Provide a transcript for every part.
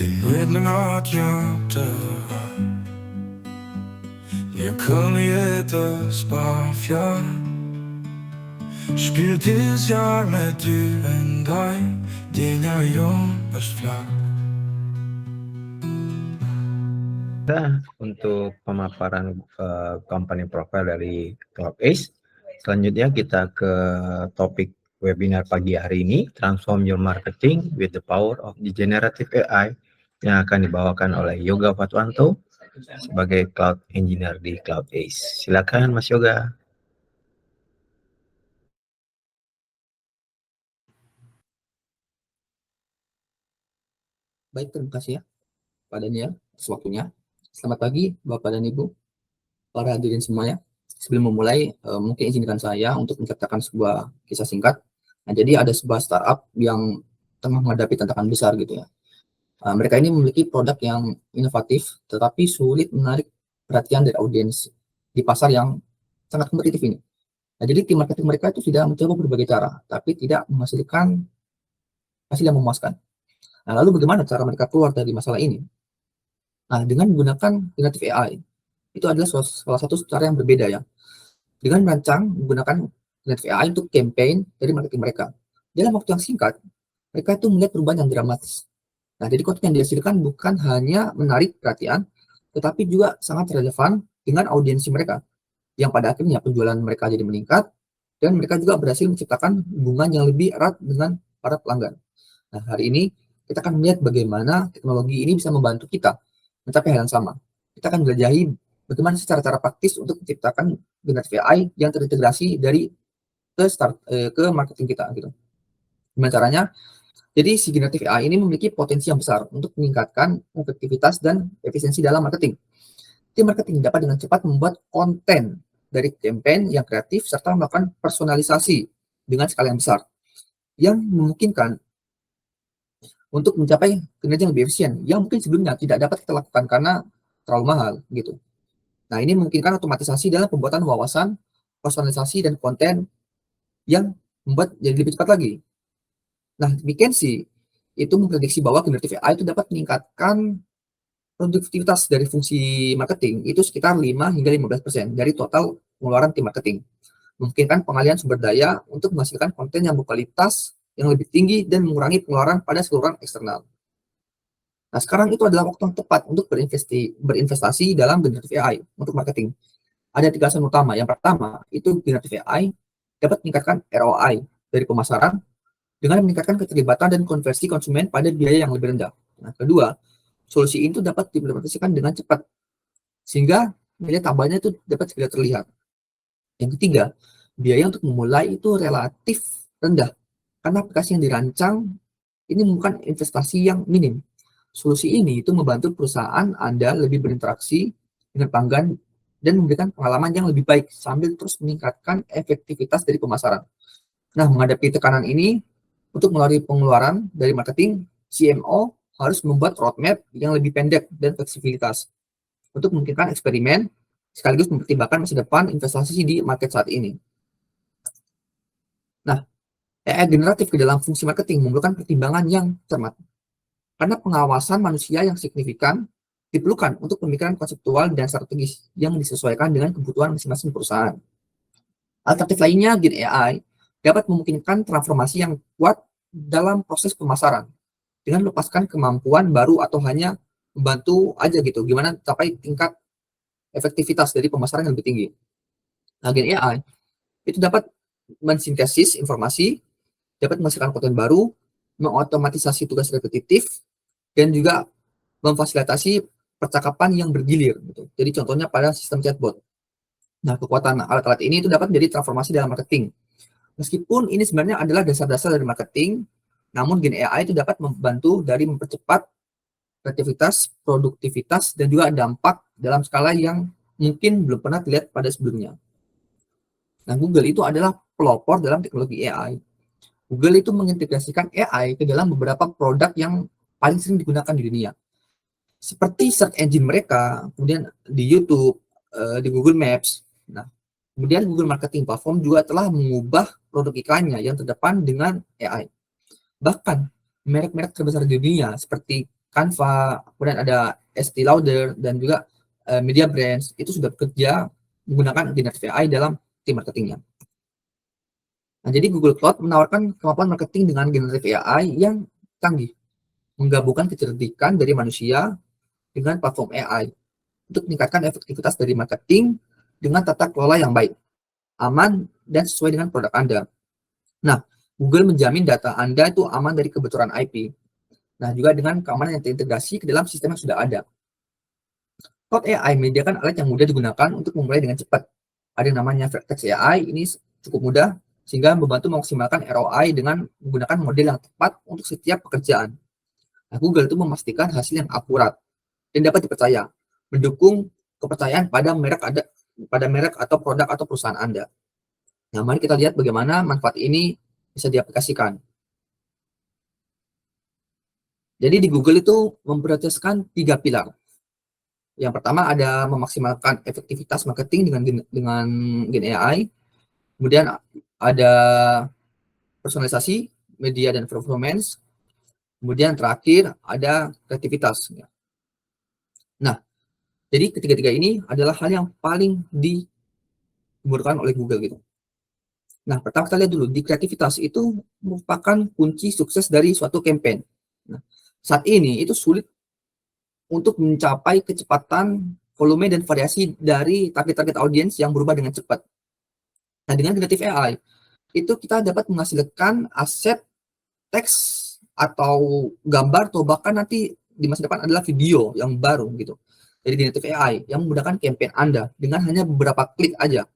Die redning at hjärta. Jag kunde ge det spafja. Spiel dieses Jahr mit dir und dein Dinger Jungbeschlag. Nah, untuk pemaparan company profile dari CloudAce. Selanjutnya kita ke topik webinar pagi hari ini, Transform Your Marketing with the Power of the Generative AI, yang akan dibawakan oleh Yoga Fatwanto sebagai Cloud Engineer di CloudAce. Silakan Mas Yoga. Baik, terima kasih ya Pak Daniel atas waktunya. Selamat pagi Bapak dan Ibu, para hadirin semuanya. Sebelum memulai, mungkin izinkan saya untuk menceritakan sebuah kisah singkat. Nah, jadi ada sebuah startup yang tengah menghadapi tantangan besar gitu ya. Mereka ini memiliki produk yang inovatif, tetapi sulit menarik perhatian dari audiens di pasar yang sangat kompetitif ini. Nah, jadi tim marketing mereka itu sudah mencoba berbagai cara, tapi tidak menghasilkan hasil yang memuaskan. Nah, lalu bagaimana cara mereka keluar dari masalah ini? Nah, dengan menggunakan generative AI, itu adalah salah satu cara yang berbeda ya. Dengan merancang menggunakan generative AI untuk campaign dari marketing mereka. Dalam waktu yang singkat, mereka itu melihat perubahan yang dramatis. Nah, jadi konten yang dihasilkan bukan hanya menarik perhatian, tetapi juga sangat relevan dengan audiensi mereka. Yang pada akhirnya penjualan mereka jadi meningkat, dan mereka juga berhasil menciptakan hubungan yang lebih erat dengan para pelanggan. Nah, hari ini kita akan melihat bagaimana teknologi ini bisa membantu kita mencapai hal yang sama. Kita akan jelajahi bagaimana cara-cara praktis untuk menciptakan generative AI yang terintegrasi dari ke marketing kita gitu. Gimana caranya? Jadi si generative AI ini memiliki potensi yang besar untuk meningkatkan efektivitas dan efisiensi dalam marketing. Tim marketing dapat dengan cepat membuat konten dari campaign yang kreatif serta melakukan personalisasi dengan skala yang besar, yang memungkinkan untuk mencapai kinerja yang lebih efisien, yang mungkin sebelumnya tidak dapat kita lakukan karena terlalu mahal gitu. Nah, ini memungkinkan otomatisasi dalam pembuatan wawasan, personalisasi, dan konten yang membuat jadi lebih cepat lagi. Nah, McKinsey itu memprediksi bahwa generative AI itu dapat meningkatkan produktivitas dari fungsi marketing itu sekitar 5 hingga 15% dari total pengeluaran tim marketing. Memungkinkan pengalihan sumber daya untuk menghasilkan konten yang berkualitas, yang lebih tinggi, dan mengurangi pengeluaran pada saluran eksternal. Nah, sekarang itu adalah waktu yang tepat untuk berinvestasi dalam generative AI untuk marketing. Ada 3 alasan utama. Yang pertama, itu generative AI dapat meningkatkan ROI dari pemasaran dengan meningkatkan keterlibatan dan konversi konsumen pada biaya yang lebih rendah. Nah, kedua, solusi itu dapat diimplementasikan dengan cepat, sehingga nilai tambahnya itu dapat segera terlihat. Yang ketiga, biaya untuk memulai itu relatif rendah, karena aplikasi yang dirancang ini bukan investasi yang minim. Solusi ini itu membantu perusahaan Anda lebih berinteraksi dengan pelanggan dan memberikan pengalaman yang lebih baik sambil terus meningkatkan efektivitas dari pemasaran. Nah, menghadapi tekanan ini, untuk melalui pengeluaran dari marketing, CMO harus membuat roadmap yang lebih pendek dan fleksibilitas untuk memungkinkan eksperimen sekaligus mempertimbangkan masa depan investasi di market saat ini. Nah, AI generatif ke dalam fungsi marketing memerlukan pertimbangan yang cermat. Karena pengawasan manusia yang signifikan diperlukan untuk pemikiran konseptual dan strategis yang disesuaikan dengan kebutuhan masing-masing perusahaan. Alternatif lainnya, Gen AI dapat memungkinkan transformasi yang kuat dalam proses pemasaran dengan melepaskan kemampuan baru atau hanya membantu aja gitu, gimana capai tingkat efektivitas dari pemasaran yang lebih tinggi. Nah, Gen AI itu dapat mensintesis informasi, dapat menghasilkan konten baru, mengotomatisasi tugas repetitif, dan juga memfasilitasi percakapan yang bergilir gitu. Jadi contohnya pada sistem chatbot. Nah, kekuatan alat-alat ini itu dapat menjadi transformasi dalam marketing. Meskipun ini sebenarnya adalah dasar-dasar dari marketing, namun Gen AI itu dapat membantu dari mempercepat kreativitas, produktivitas, dan juga dampak dalam skala yang mungkin belum pernah dilihat pada sebelumnya. Nah, Google itu adalah pelopor dalam teknologi AI. Google itu mengintegrasikan AI ke dalam beberapa produk yang paling sering digunakan di dunia. Seperti search engine mereka, kemudian di YouTube, di Google Maps. Nah, kemudian Google Marketing Platform juga telah mengubah produk iklannya yang terdepan dengan AI. Bahkan merek-merek terbesar di dunia seperti Canva, kemudian ada Estee Lauder, dan juga Media Brands, itu sudah bekerja menggunakan generative AI dalam tim marketingnya. Nah, jadi Google Cloud menawarkan kemampuan marketing dengan generative AI yang canggih, menggabungkan kecerdikan dari manusia dengan platform AI untuk meningkatkan efektivitas dari marketing dengan tata kelola yang baik, aman, dan sesuai dengan produk Anda. Nah, Google menjamin data Anda itu aman dari kebocoran IP. Nah, juga dengan keamanan yang terintegrasi ke dalam sistem yang sudah ada. Cloud AI menyediakan alat yang mudah digunakan untuk memulai dengan cepat. Ada yang namanya Vertex AI, ini cukup mudah, sehingga membantu memaksimalkan ROI dengan menggunakan model yang tepat untuk setiap pekerjaan. Nah, Google itu memastikan hasil yang akurat dan dapat dipercaya, mendukung kepercayaan pada merek atau produk atau perusahaan Anda. Nah, mari kita lihat bagaimana manfaat ini bisa diaplikasikan. Jadi di Google itu memprioritaskan 3 pilar. Yang pertama ada memaksimalkan efektivitas marketing dengan Gen AI. Kemudian ada personalisasi, media dan performance. Kemudian terakhir ada kreativitas. Nah, jadi ketiga-tiga ini adalah hal yang paling digemburkan oleh Google gitu. Nah, pertama kita lihat dulu, di kreativitas itu merupakan kunci sukses dari suatu campaign. Nah, saat ini itu sulit untuk mencapai kecepatan, volume, dan variasi dari target-target audiens yang berubah dengan cepat. Nah, dengan generative AI, itu kita dapat menghasilkan aset teks atau gambar, atau bahkan nanti di masa depan adalah video yang baru gitu. Jadi generative AI yang memudahkan campaign Anda dengan hanya beberapa klik aja.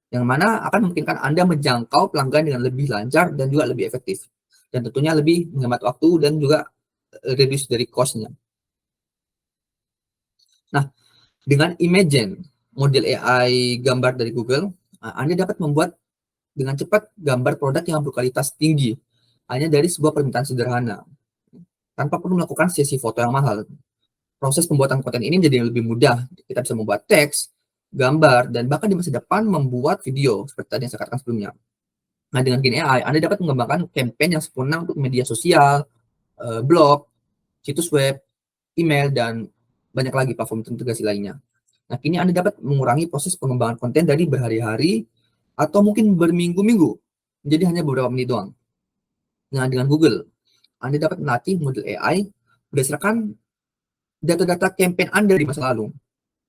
Yang mana akan memungkinkan Anda menjangkau pelanggan dengan lebih lancar dan juga lebih efektif. Dan tentunya lebih menghemat waktu dan juga reduce dari cost-nya. Nah, dengan Imagen, model AI gambar dari Google, Anda dapat membuat dengan cepat gambar produk yang berkualitas tinggi hanya dari sebuah permintaan sederhana, tanpa perlu melakukan sesi foto yang mahal. Proses pembuatan konten ini menjadi lebih mudah. Kita bisa membuat teks, gambar, dan bahkan di masa depan membuat video, seperti tadi yang saya katakan sebelumnya. Nah, dengan Gen AI, Anda dapat mengembangkan campaign yang sempurna untuk media sosial, blog, situs web, email, dan banyak lagi platform integrasi lainnya. Nah, kini Anda dapat mengurangi proses pengembangan konten dari berhari-hari atau mungkin berminggu-minggu menjadi hanya beberapa menit doang. Nah, dengan Google, Anda dapat melatih model AI berdasarkan data-data campaign Anda di masa lalu,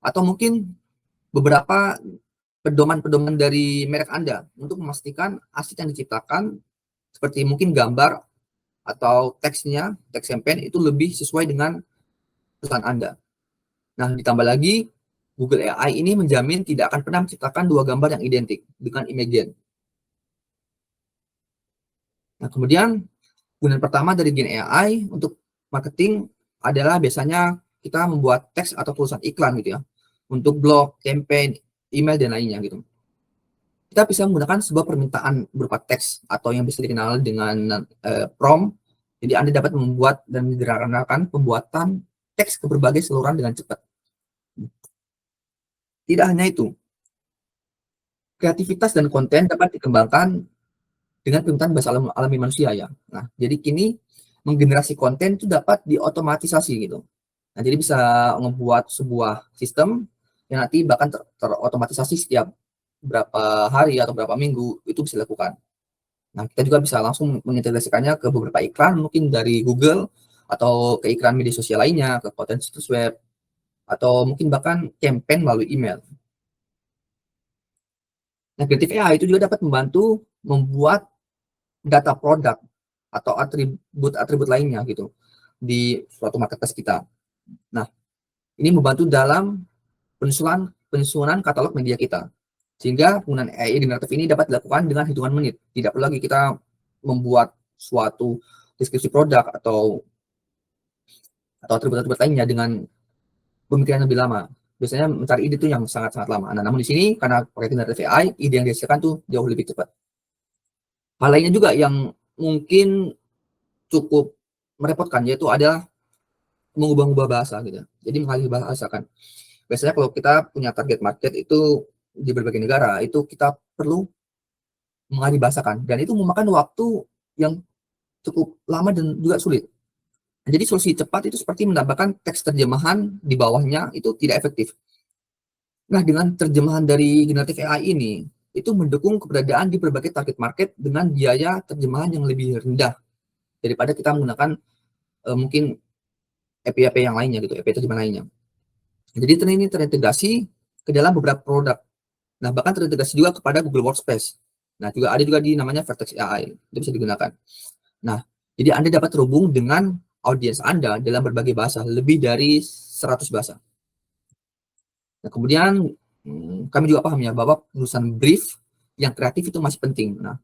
atau mungkin beberapa pedoman-pedoman dari merek Anda untuk memastikan aset yang diciptakan seperti mungkin gambar atau teksnya, teks campaign itu lebih sesuai dengan perusahaan Anda. Nah, ditambah lagi, Google AI ini menjamin tidak akan pernah menciptakan dua gambar yang identik dengan Imagen. Nah, kemudian gunaan pertama dari Gen AI untuk marketing adalah biasanya kita membuat teks atau tulisan iklan gitu ya, untuk blog, campaign, email, dan lainnya gitu. Kita bisa menggunakan sebuah permintaan berupa teks atau yang bisa dikenal dengan prompt. Jadi Anda dapat membuat dan menyederhanakan pembuatan teks ke berbagai saluran dengan cepat. Tidak hanya itu, kreativitas dan konten dapat dikembangkan dengan permintaan bahasa alami manusia ya. Nah, jadi kini menggenerasi konten itu dapat diotomatisasi gitu. Nah, jadi bisa membuat sebuah sistem yang nanti bahkan terotomatisasi setiap berapa hari atau berapa minggu itu bisa dilakukan. Nah, kita juga bisa langsung mengintegrasikannya ke beberapa iklan mungkin dari Google atau ke iklan media sosial lainnya, ke konten situs web, atau mungkin bahkan campaign melalui email. Nah, Generative AI itu juga dapat membantu membuat data produk atau atribut-atribut lainnya gitu di suatu marketplace kita. Nah, ini membantu dalam penyusunan katalog media kita. Sehingga penggunaan AI generatif ini dapat dilakukan dengan hitungan menit. Tidak perlu lagi kita membuat suatu deskripsi produk atau atribut-atribut lainnya dengan pemikiran lebih lama. Biasanya mencari ide itu yang sangat-sangat lama. Nah, namun di sini karena pakai generatif AI, ide yang dihasilkan tuh jauh lebih cepat. Hal lainnya juga yang mungkin cukup merepotkan yaitu adalah mengubah-ubah bahasa gitu. Jadi mengalih bahasa kan. Biasanya kalau kita punya target market itu di berbagai negara, itu kita perlu mengalih bahasakan dan itu memakan waktu yang cukup lama dan juga sulit. Jadi solusi cepat itu seperti menambahkan teks terjemahan di bawahnya itu tidak efektif. Nah, dengan terjemahan dari generatif AI ini, itu mendukung keberadaan di berbagai target market dengan biaya terjemahan yang lebih rendah daripada kita menggunakan mungkin API yang lainnya gitu, API terjemahan lainnya. Jadi ini terintegrasi ke dalam beberapa produk. Nah, bahkan terintegrasi juga kepada Google Workspace. Nah, juga ada juga di namanya Vertex AI, itu bisa digunakan. Nah, jadi Anda dapat terhubung dengan audiens Anda dalam berbagai bahasa, lebih dari 100 bahasa. Nah, kemudian kami juga paham ya bahwa penulisan brief yang kreatif itu masih penting. Nah,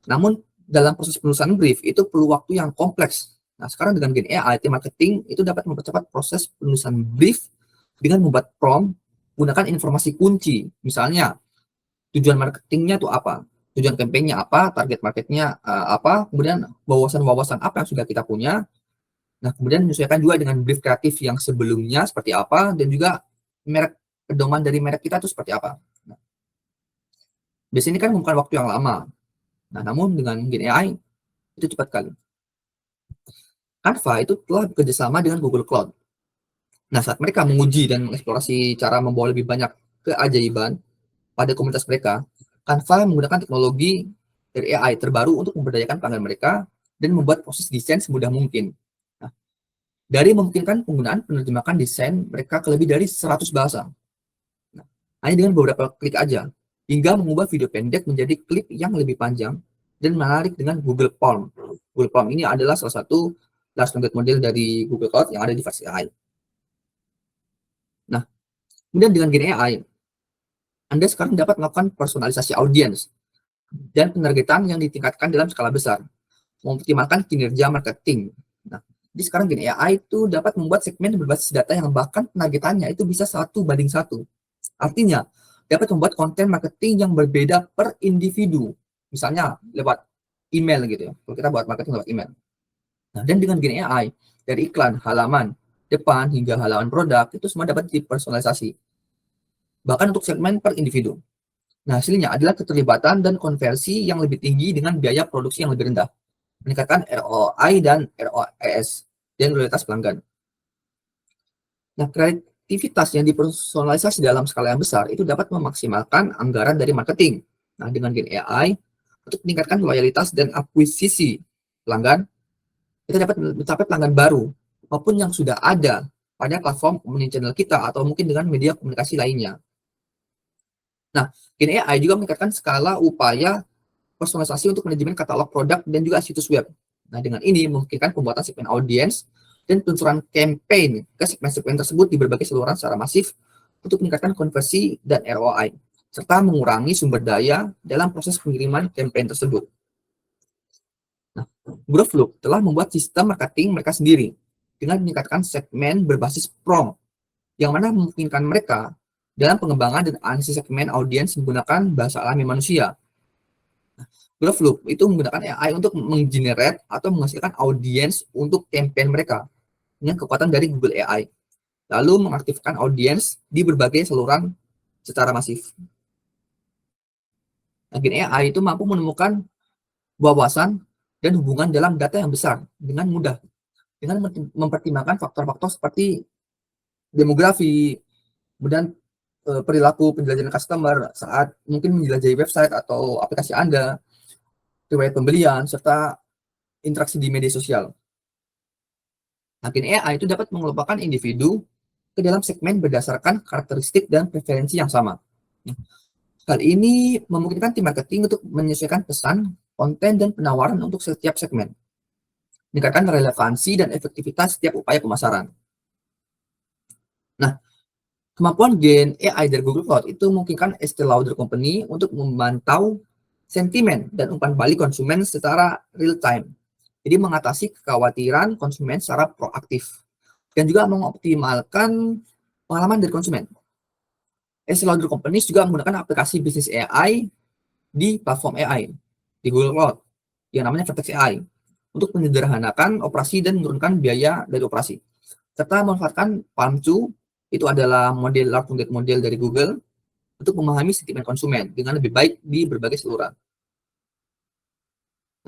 namun dalam proses penulisan brief itu perlu waktu yang kompleks. Nah, sekarang dengan Gen AI, tim marketing itu dapat mempercepat proses penulisan brief dengan membuat prompt menggunakan informasi kunci. Misalnya, tujuan marketingnya itu apa? Tujuan campaign-nya apa? Target marketnya apa? Kemudian wawasan-wawasan apa yang sudah kita punya. Nah, kemudian menyesuaikan juga dengan brief kreatif yang sebelumnya seperti apa, dan juga merek pedoman dari merek kita itu seperti apa. Nah, biasanya ini kan memakan waktu yang lama. Nah, namun dengan Gen AI itu cepat kali. Canva itu telah bekerjasama dengan Google Cloud. Nah, saat mereka menguji dan mengeksplorasi cara membawa lebih banyak keajaiban pada komunitas mereka, Canva menggunakan teknologi dari AI terbaru untuk memberdayakan pelanggan mereka dan membuat proses desain semudah mungkin. Nah, dari memungkinkan penggunaan penerjemahan desain mereka ke lebih dari 100 bahasa. Nah, hanya dengan beberapa klik aja, hingga mengubah video pendek menjadi klip yang lebih panjang dan menarik dengan Google Form. Google Form ini adalah salah satu large language model dari Google Cloud yang ada di versi AI. Nah, kemudian dengan Gen AI, Anda sekarang dapat melakukan personalisasi audiens dan penargetan yang ditingkatkan dalam skala besar, mengoptimalkan kinerja marketing. Nah, jadi sekarang Gen AI itu dapat membuat segmen berbasis data yang bahkan penargetannya itu bisa 1:1. Artinya, dapat membuat konten marketing yang berbeda per individu. Misalnya lewat email gitu ya. Kalau kita buat marketing lewat email. Nah, dan dengan Gen AI, dari iklan, halaman, depan, hingga halaman produk, itu semua dapat dipersonalisasi. Bahkan untuk segmen per individu. Nah, hasilnya adalah keterlibatan dan konversi yang lebih tinggi dengan biaya produksi yang lebih rendah. Meningkatkan ROI dan ROAS dan loyalitas pelanggan. Nah, kreativitas yang dipersonalisasi dalam skala yang besar itu dapat memaksimalkan anggaran dari marketing. Nah, dengan Gen AI, untuk meningkatkan loyalitas dan akuisisi pelanggan, kita dapat mencapai pelanggan baru maupun yang sudah ada pada platform omnichannel kita atau mungkin dengan media komunikasi lainnya. Nah, Gen AI juga meningkatkan skala upaya personalisasi untuk manajemen katalog produk dan juga situs web. Nah, dengan ini memungkinkan pembuatan segmen audiens dan peluncuran campaign ke segmen-segmen tersebut di berbagai saluran secara masif untuk meningkatkan konversi dan ROI, serta mengurangi sumber daya dalam proses pengiriman campaign tersebut. Nah, Growthloop telah membuat sistem marketing mereka sendiri dengan meningkatkan segmen berbasis prompt, yang mana memungkinkan mereka dalam pengembangan dan analisis segmen audiens menggunakan bahasa alami manusia. Growthloop itu menggunakan AI untuk menggenerate atau menghasilkan audiens untuk campaign mereka dengan kekuatan dari Google AI, lalu mengaktifkan audiens di berbagai saluran secara masif. Gen AI itu mampu menemukan wawasan dan hubungan dalam data yang besar dengan mudah, dengan mempertimbangkan faktor-faktor seperti demografi, kemudian perilaku penjelajahan customer saat mungkin menjelajahi website atau aplikasi Anda, riwayat pembelian, serta interaksi di media sosial. Gen AI itu dapat mengelompokkan individu ke dalam segmen berdasarkan karakteristik dan preferensi yang sama. Hal ini memungkinkan tim marketing untuk menyesuaikan pesan, konten, dan penawaran untuk setiap segmen, meningkatkan relevansi dan efektivitas setiap upaya pemasaran. Nah, kemampuan Gen AI dari Google Cloud itu memungkinkan Estée Lauder Company untuk memantau sentimen dan umpan balik konsumen secara real time. Jadi mengatasi kekhawatiran konsumen secara proaktif dan juga mengoptimalkan pengalaman dari konsumen. Estée Lauder Company juga menggunakan aplikasi bisnis AI di platform AI di Google Cloud yang namanya Vertex AI untuk menyederhanakan operasi dan menurunkan biaya dari operasi, serta memanfaatkan PaLM 2, itu adalah model large language model dari Google, untuk memahami sentimen konsumen dengan lebih baik di berbagai saluran.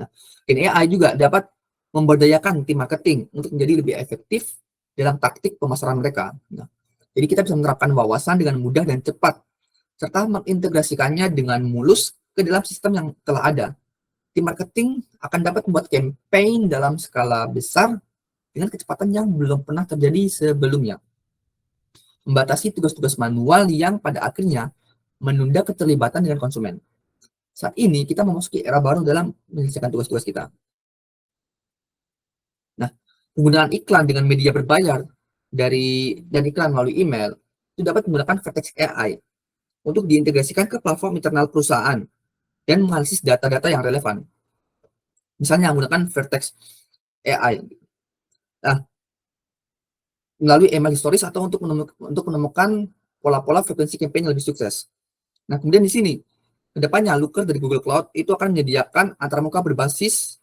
Nah, Gen AI juga dapat memberdayakan tim marketing untuk menjadi lebih efektif dalam taktik pemasaran mereka. Nah, jadi kita bisa menerapkan wawasan dengan mudah dan cepat, serta mengintegrasikannya dengan mulus ke dalam sistem yang telah ada. Tim marketing akan dapat membuat campaign dalam skala besar dengan kecepatan yang belum pernah terjadi sebelumnya. Membatasi tugas-tugas manual yang pada akhirnya menunda keterlibatan dengan konsumen. Saat ini kita memasuki era baru dalam menyelesaikan tugas-tugas kita. Nah, penggunaan iklan dengan media berbayar dan iklan melalui email itu dapat menggunakan Vertex AI untuk diintegrasikan ke platform internal perusahaan dan menganalisis data-data yang relevan. Misalnya menggunakan Vertex AI. Nah, melalui email historis atau untuk menemukan pola-pola frekuensi campaign yang lebih sukses. Nah, kemudian di sini, kedepannya Looker dari Google Cloud itu akan menyediakan antarmuka berbasis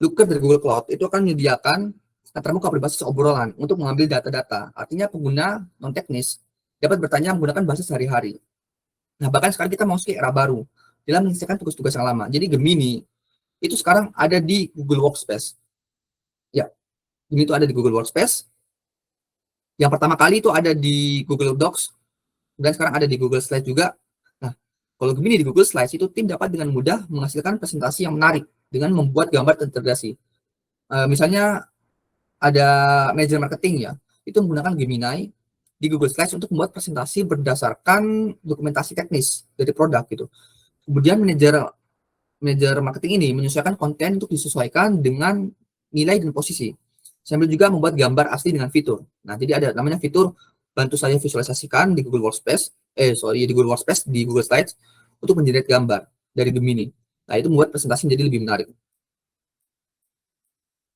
Looker dari Google Cloud itu akan menyediakan antarmuka berbasis obrolan untuk mengambil data-data. Artinya pengguna non-teknis dapat bertanya menggunakan bahasa sehari-hari. Nah, bahkan sekarang kita memasuki era baru dalam menyelesaikan tugas-tugas yang lama. Jadi Gemini itu sekarang ada di Google Workspace. Ya, Gemini itu ada di Google Workspace. Yang pertama kali itu ada di Google Docs, dan sekarang ada di Google Slides juga. Nah, kalau Gemini di Google Slides itu tim dapat dengan mudah menghasilkan presentasi yang menarik dengan membuat gambar terintegrasi. Misalnya ada manajer marketing ya, itu menggunakan Gemini di Google Slides untuk membuat presentasi berdasarkan dokumentasi teknis dari produk gitu. Kemudian manajer marketing ini menyesuaikan konten untuk disesuaikan dengan nilai dan posisi, sambil juga membuat gambar asli dengan fitur. Nah, jadi ada namanya fitur bantu saya visualisasikan di Google Workspace, di Google Workspace di Google Slides untuk mengenerate gambar dari Gemini. Nah, itu membuat presentasi menjadi lebih menarik.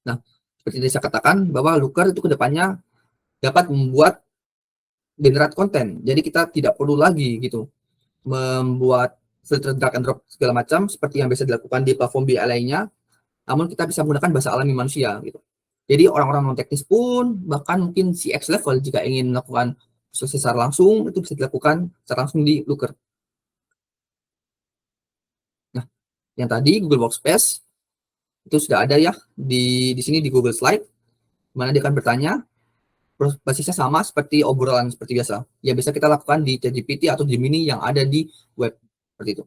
Nah, seperti yang saya katakan bahwa Looker itu kedepannya dapat membuat generate konten. Jadi kita tidak perlu lagi gitu membuat filter drag and drop segala macam seperti yang biasa dilakukan di platform BI lainnya. Namun kita bisa menggunakan bahasa alami manusia gitu. Jadi orang-orang non teknis pun bahkan mungkin CX level jika ingin melakukan visualisasi secara langsung itu bisa dilakukan secara langsung di Looker. Nah, yang tadi Google Workspace itu sudah ada ya di sini di Google Slide, mana dia akan bertanya, basisnya sama seperti obrolan seperti biasa. Ya bisa kita lakukan di ChatGPT atau Gemini yang ada di web seperti itu.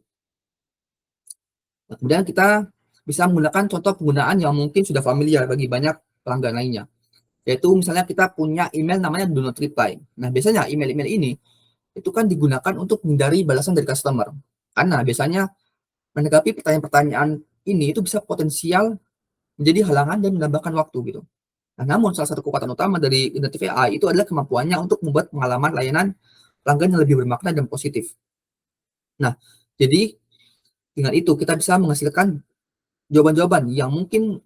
Nah, kemudian kita bisa menggunakan contoh penggunaan yang mungkin sudah familiar bagi banyak pelanggan lainnya. Yaitu misalnya kita punya email namanya do not reply. Nah, biasanya email-email ini itu kan digunakan untuk menghindari balasan dari customer. Karena biasanya menanggapi pertanyaan-pertanyaan ini itu bisa potensial menjadi halangan dan menambahkan waktu gitu. Nah, namun salah satu kekuatan utama dari generative AI itu adalah kemampuannya untuk membuat pengalaman layanan pelanggan yang lebih bermakna dan positif. Nah, jadi dengan itu kita bisa menghasilkan jawaban-jawaban yang mungkin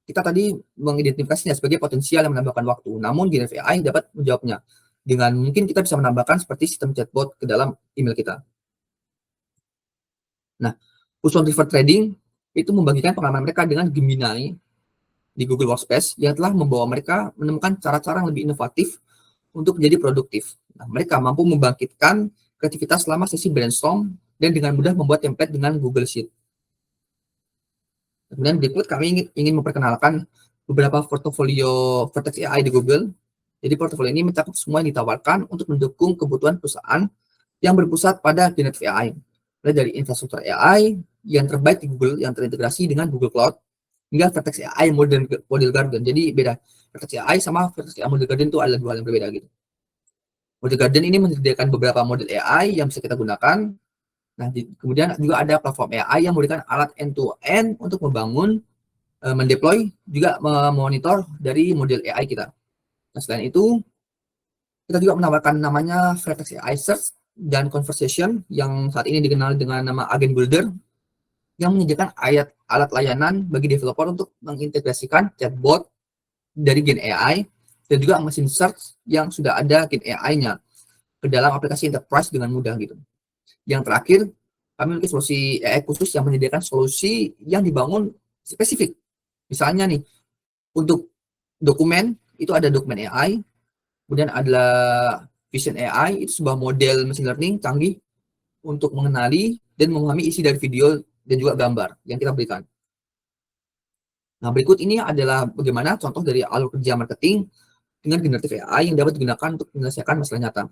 kita tadi mengidentifikasinya sebagai potensial yang menambahkan waktu. Namun generative AI dapat menjawabnya dengan mungkin kita bisa menambahkan seperti sistem chatbot ke dalam email kita. Nah, Push River Trading itu membagikan pengalaman mereka dengan Gemini di Google Workspace yang telah membawa mereka menemukan cara-cara yang lebih inovatif untuk menjadi produktif. Nah, mereka mampu membangkitkan kreativitas selama sesi brainstorm dan dengan mudah membuat template dengan Google Sheet. Kemudian berikut kami ingin memperkenalkan beberapa portofolio Vertex AI di Google. Jadi portofolio ini mencakup semua yang ditawarkan untuk mendukung kebutuhan perusahaan yang berpusat pada generative AI. Mulai dari infrastruktur AI yang terbaik di Google yang terintegrasi dengan Google Cloud, hingga Vertex AI Model Garden. Jadi beda. Vertex AI sama Vertex AI Model Garden itu adalah dua hal yang berbeda gitu. Model Garden ini menyediakan beberapa model AI yang bisa kita gunakan. Nah, kemudian juga ada platform AI yang memberikan alat end-to-end untuk membangun, mendeploy, juga memonitor dari model AI kita. Nah, selain itu, kita juga menawarkan namanya Vertex AI Search dan Conversation yang saat ini dikenal dengan nama Agent Builder, yang menyediakan alat layanan bagi developer untuk mengintegrasikan chatbot dari Gen AI dan juga mesin search yang sudah ada Gen AI-nya ke dalam aplikasi enterprise dengan mudah gitu. Yang terakhir, kami memiliki solusi AI khusus yang menyediakan solusi yang dibangun spesifik. Misalnya nih, untuk dokumen, itu ada dokumen AI, kemudian ada Vision AI, itu sebuah model machine learning canggih untuk mengenali dan memahami isi dari video dan juga gambar yang kita berikan. Nah, berikut ini adalah bagaimana contoh dari alur kerja marketing dengan generatif AI yang dapat digunakan untuk menyelesaikan masalah nyata.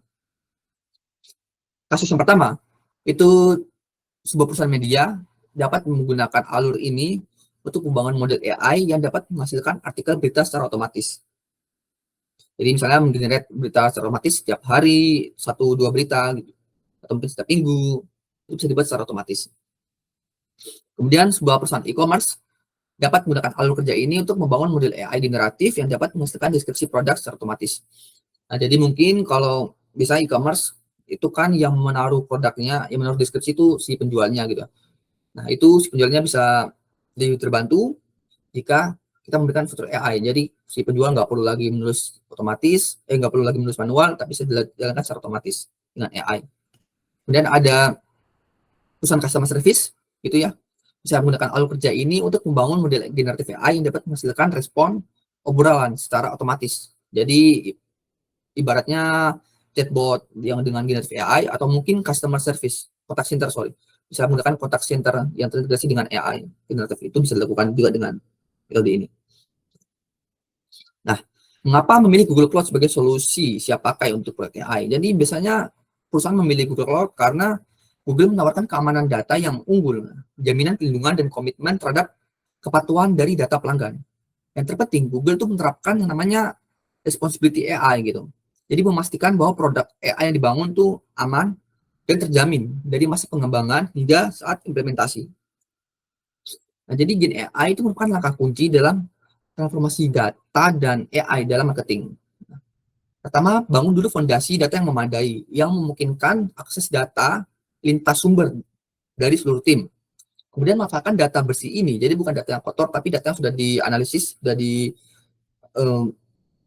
Kasus yang pertama, itu sebuah perusahaan media dapat menggunakan alur ini untuk membangun model AI yang dapat menghasilkan artikel berita secara otomatis. Jadi misalnya menggenerate berita secara otomatis setiap hari, 1-2 berita, gitu, atau mungkin setiap minggu, itu bisa dibuat secara otomatis. Kemudian sebuah perusahaan e-commerce dapat menggunakan alur kerja ini untuk membangun model AI generatif yang dapat menghasilkan deskripsi produk secara otomatis. Nah, jadi mungkin kalau bisa e-commerce itu kan yang menaruh produknya, yang menaruh deskripsi itu si penjualnya gitu. Nah, itu si penjualnya bisa terbantu jika kita memberikan fitur AI. Jadi si penjual nggak perlu lagi menulis otomatis, nggak perlu lagi menulis manual, tapi bisa dijalankan secara otomatis dengan AI. Kemudian ada perusahaan customer service, gitu ya, bisa menggunakan alur kerja ini untuk membangun model generatif AI yang dapat menghasilkan respon obrolan secara otomatis. Jadi ibaratnya chatbot yang dengan generatif AI atau mungkin customer service, contact center, bisa menggunakan contact center yang terintegrasi dengan AI generatif. Itu bisa dilakukan juga dengan metode ini. Nah, mengapa memilih Google Cloud sebagai solusi siap pakai untuk proyek AI? Jadi biasanya perusahaan memilih Google Cloud karena Google menawarkan keamanan data yang unggul, jaminan perlindungan dan komitmen terhadap kepatuhan dari data pelanggan. Yang terpenting, Google itu menerapkan yang namanya responsibility AI gitu. Jadi memastikan bahwa produk AI yang dibangun itu aman dan terjamin dari masa pengembangan hingga saat implementasi. Nah, jadi Gen AI itu merupakan langkah kunci dalam transformasi data dan AI dalam marketing. Pertama, bangun dulu fondasi data yang memadai, yang memungkinkan akses data lintas sumber dari seluruh tim. Kemudian manfaatkan data bersih ini, jadi bukan data yang kotor, tapi data yang sudah dianalisis, sudah di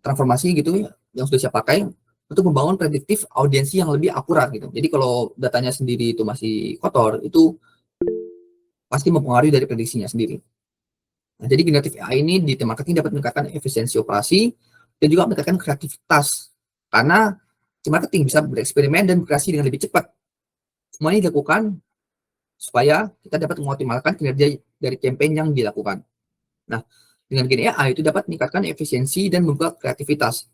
transformasi gitu, yang sudah siap pakai untuk membangun prediktif audiensi yang lebih akurat gitu. Jadi kalau datanya sendiri itu masih kotor, itu pasti mempengaruhi dari prediksinya sendiri. Nah, jadi generatif AI ini di tim marketing dapat meningkatkan efisiensi operasi dan juga meningkatkan kreativitas, karena tim marketing bisa bereksperimen dan berkreasi dengan lebih cepat. Semua ini dilakukan supaya kita dapat mengoptimalkan kinerja dari campaign yang dilakukan. Nah, dengan Gen AI itu dapat meningkatkan efisiensi dan membuka kreativitas.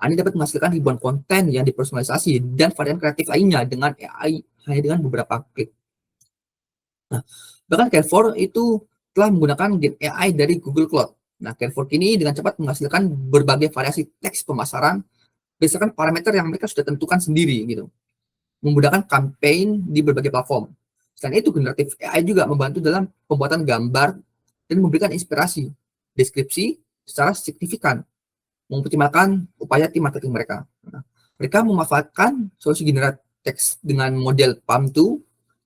Anda dapat menghasilkan ribuan konten yang dipersonalisasi dan varian kreatif lainnya dengan AI hanya dengan beberapa klik. Nah, bahkan Carrefour itu telah menggunakan Gen AI dari Google Cloud. Nah, Carrefour kini dengan cepat menghasilkan berbagai variasi teks pemasaran berdasarkan parameter yang mereka sudah tentukan sendiri gitu, memudahkan campaign di berbagai platform. Selain itu, generatif AI juga membantu dalam pembuatan gambar dan memberikan inspirasi, deskripsi secara signifikan, mengoptimalkan upaya tim marketing mereka. Nah, mereka memanfaatkan solusi generate teks dengan model PaLM2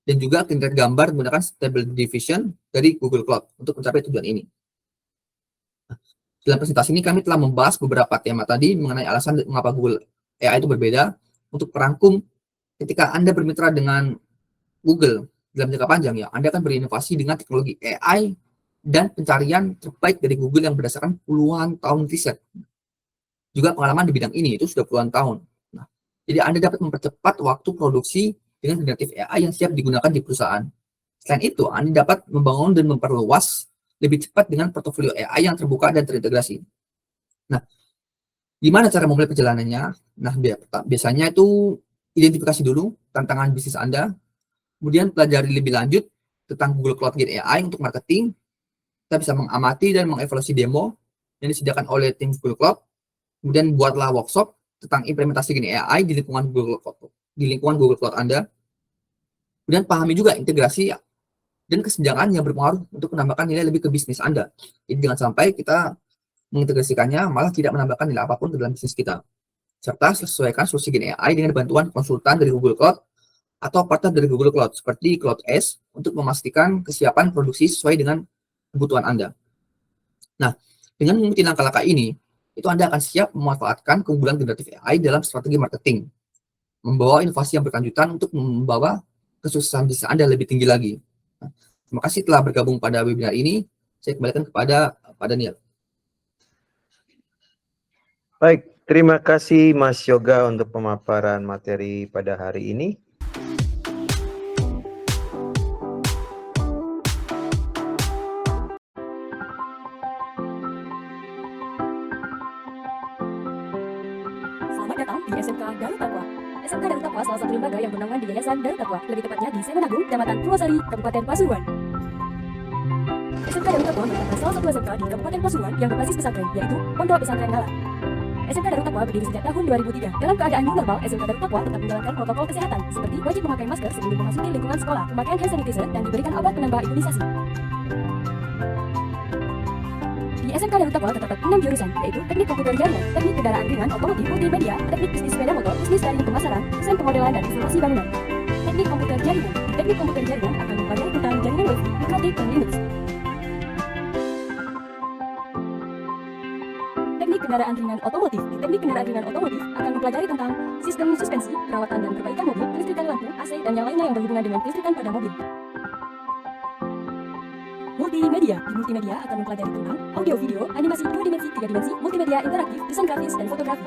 dan juga generate gambar menggunakan Stable Diffusion dari Google Cloud untuk mencapai tujuan ini. Nah, dalam presentasi ini kami telah membahas beberapa tema tadi mengenai alasan mengapa Google AI itu berbeda. Untuk perangkum, ketika Anda bermitra dengan Google dalam jangka panjang, ya, Anda akan berinovasi dengan teknologi AI dan pencarian terbaik dari Google yang berdasarkan puluhan tahun riset. Juga pengalaman di bidang ini itu sudah puluhan tahun. Nah, jadi Anda dapat mempercepat waktu produksi dengan generatif AI yang siap digunakan di perusahaan. Selain itu, Anda dapat membangun dan memperluas lebih cepat dengan portofolio AI yang terbuka dan terintegrasi. Nah, gimana cara memulai perjalanannya? Nah, biasanya itu identifikasi dulu tantangan bisnis Anda, kemudian pelajari lebih lanjut tentang Google Cloud Gen AI untuk marketing. Kita bisa mengamati dan mengevaluasi demo yang disediakan oleh tim Google Cloud. Kemudian buatlah workshop tentang implementasi Gen AI di lingkungan Google Cloud Anda. Kemudian pahami juga integrasi dan kesenjangan yang berpengaruh untuk menambahkan nilai lebih ke bisnis Anda. Jadi jangan sampai kita mengintegrasikannya malah tidak menambahkan nilai apapun ke dalam bisnis kita. Serta sesuaikan solusi Gen AI dengan bantuan konsultan dari Google Cloud atau partner dari Google Cloud seperti CloudS untuk memastikan kesiapan produksi sesuai dengan kebutuhan Anda. Nah, dengan mengikuti langkah-langkah ini, itu Anda akan siap memanfaatkan keunggulan generatif AI dalam strategi marketing, membawa inovasi yang berkelanjutan untuk membawa kesuksesan bisnis Anda lebih tinggi lagi. Nah, terima kasih telah bergabung pada webinar ini. Saya kembalikan kepada Pak Daniel. Baik, terima kasih Mas Yoga untuk pemaparan materi pada hari ini. Selamat datang di SMK Darut Taqwa. SMK Darut Taqwa salah satu lembaga yang bernama di Yayasan Darut Taqwa, lebih tepatnya di Semenagung, Kecamatan Purwosari, Kabupaten Pasuruan. SMK Darut Taqwa merupakan salah satu SMK di Kabupaten Pasuruan yang berbasis pesantren, yaitu Pondok Pesantren Ngala. SMK Darut Taqwa berdiri sejak tahun 2003. Dalam keadaan new normal, SMK Darut Taqwa tetap menjalankan protokol kesehatan seperti wajib memakai masker sebelum memasuki lingkungan sekolah, pemakaian hand sanitizer, dan diberikan obat penambah imunisasi. Di SMK Darut Taqwa terdapat 6 jurusan, yaitu Teknik Komputer Jaringan, Teknik Kendaraan Ringan Otomotif Multimedia, Teknik Bisnis Sepeda Motor, Bisnis Jaringan Pemasaran, Desain Pemodelan dan Informasi Bangunan. Teknik Komputer Jaringan. Di Teknik Komputer Jaringan akan mempelajari tentang jaringan Wi-Fi, mikrotik, dan Linux. Teknik Kendaraan Ringan Otomotif. Di Teknik Kendaraan Ringan Otomotif akan mempelajari tentang sistem suspensi, perawatan dan perbaikan mobil, kelistrikan lampu, AC, dan yang lainnya yang berhubungan dengan kelistrikan pada mobil. Multimedia. Di multimedia akan mempelajari tentang audio, video, animasi 2 dimensi, 3 dimensi, multimedia interaktif, desain grafis, dan fotografi.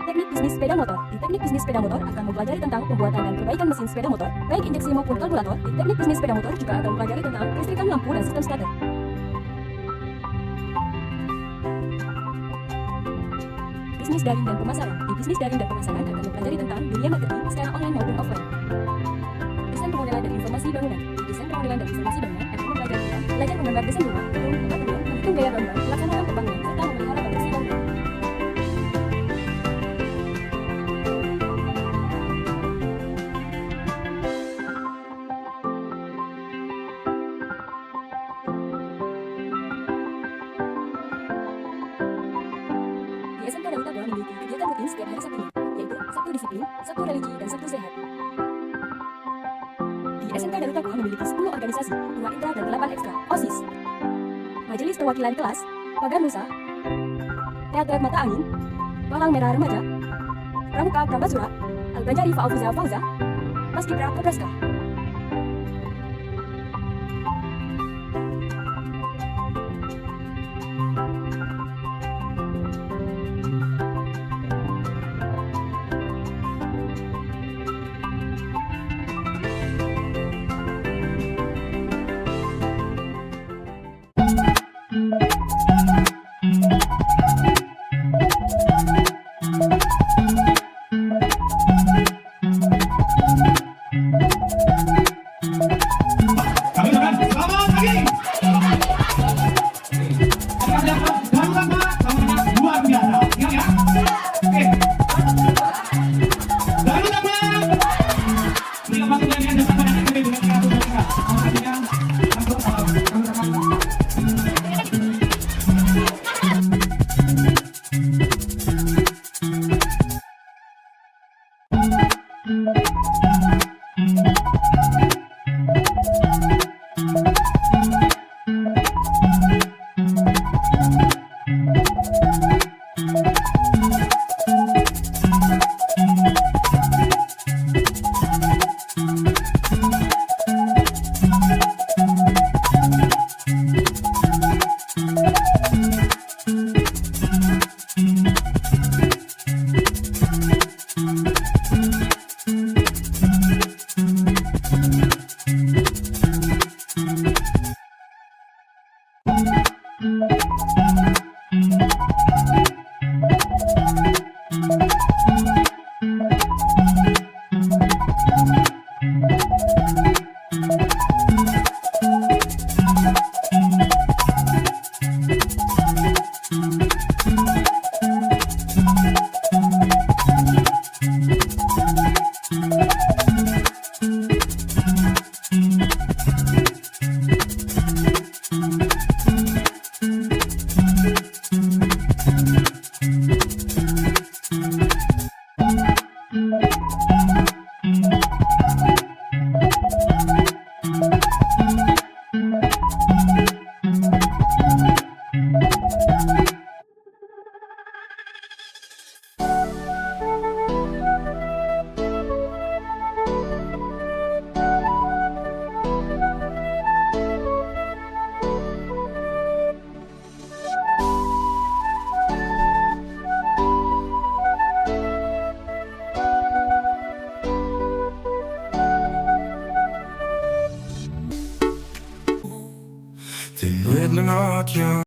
Teknik Bisnis Sepeda Motor. Di Teknik Bisnis Sepeda Motor akan mempelajari tentang pembuatan dan perbaikan mesin sepeda motor, baik injeksi maupun karburator. Di Teknik Bisnis Sepeda Motor juga akan mempelajari tentang kelistrikan lampu dan sistem starter. Bisnis Daring dan Pemasaran. Di Bisnis Daring dan Pemasaran akan mempelajari tentang dunia marketing secara online maupun offline. Desain Pemodelan dan Informasi Bangunan. Di Desain Pemodelan dan Informasi Bangunan akan mempelajari tentang belajar menggambar desain rumah, gedung, tempat duduk, menghitung gaya bangunan, melaksanakan pembangunan, serta memelihara produksi bangunan. Di SMK Darut Taqwa memiliki kegiatan rutin setiap hari Sabtunya, yaitu Sabtu Disiplin, Sabtu Religi, dan Sabtu Sehat. Di SMK Darut Taqwa memiliki 10 organisasi, 2 intra dan 8 ekstra, OSIS, Majelis Perwakilan Kelas, Pagar Nusa, Teater Mata Angin, Palang Merah Remaja, Pramuka Prabasura, Al-Banjari Fauza Fauza, Paskibra Kopraska. Kami ucapkan selamat pagi. Selamat luar biasa. Ingat ya? Oke. Darut Taqwa. Ini waktunya dengan jasa pada dengan kreatif dan cerah. Makanya langsung salam. Tình nguyện ngọt nhòa